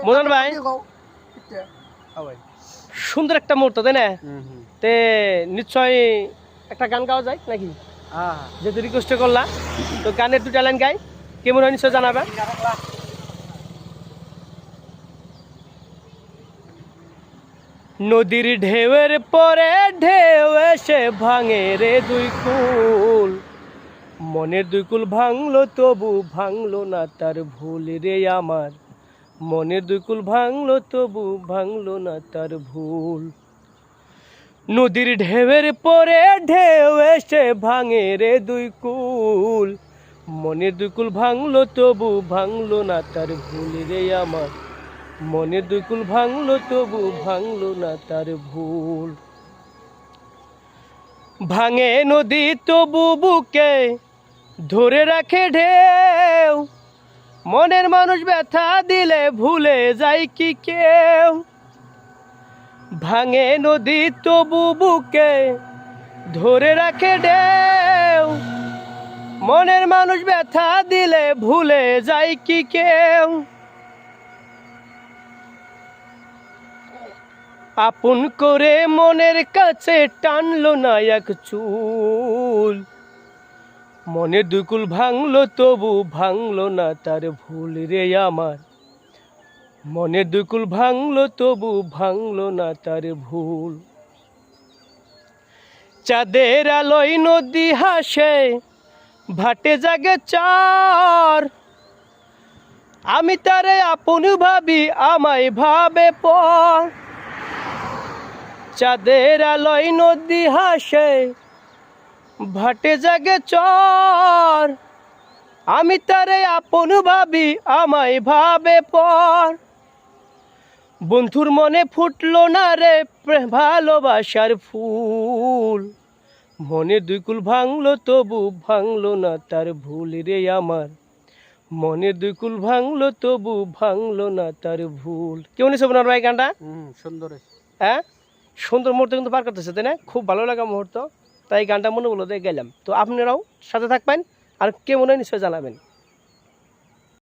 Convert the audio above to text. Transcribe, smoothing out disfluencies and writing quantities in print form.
মদন ভাই সুন্দর একটা মুহূর্ত তাই না? তে নিশ্চয় একটা গান গাওয়া যায় নাকি? যেহেতু রিকোয়েস্ট করলা তো গানের দুটা লাইন গাই, কেমন হয় নিশ্চয় জানাবে। নদীর ঢেউয়ের পরে ঢেউ এসে ভাঙে রে দুই কুল, মনের দুই কুল ভাঙলো তবু ভাঙলো না তার ভুল রে আমার, মনের দুই কুল ভাঙলো তবু ভাঙলো না তার ভুল। নদীর ঢেউয়ের পরে ঢেউ এসে ভাঙে রে দুই কুল, মনের দুই কুল ভাঙলো তবু ভাঙলো না তার ভুল রে আমার, মনের দুই কুল ভাঙলো তবু ভাঙলো না তার ভুল। ভাঙে নদী তবু বুকে ধরে রাখে ঢেউ, মনের মানুষ ব্যথা দিলে ভুলে যায় কি কেউ। ভাঙে নদী তবু বুকে ধরে রাখে ঢেউ, মনের মানুষ ব্যথা দিলে ভুলে যায় কি কেউ। আপন করে মনের কাছে টানলো না এক চুল, মনের দুই কুল ভাঙলো তবু ভাঙলো না তার ভুল রে আমার, মনের দুই কুল ভাঙলো তবু ভাঙলো না তার ভুল। চাঁদের আলোয় নদী হাসে ভাটে জাগে চার, আমি তারে আপন ভাবি আমায় ভাবে পর। চাঁদের আলোয় নদী হাসে ভাটে জাগে চর, আমি তারে আপন ভাবি আমায় ভাবে পর। বন্ধুর মনে ফুটলো না রে ভালোবাসার ফুল, মনের দুই কুল ভাঙলো তবু ভাঙলো না তার ভুল রে আমার, মনের দুই কুল ভাঙলো তবু ভাঙলো না তার ভুল। কেমন হয়েছে আপনার ভাই গানটা? সুন্দর। হ্যাঁ, সুন্দর মুহূর্ত কিন্তু পার করতেছে তাই না? খুব ভালো লাগা মুহূর্ত, তাই গানটা মনে হলো দিয়ে গেলাম। তো আপনারাও সাথে থাকবেন আর কেমন হয় নিশ্চয় জানাবেন।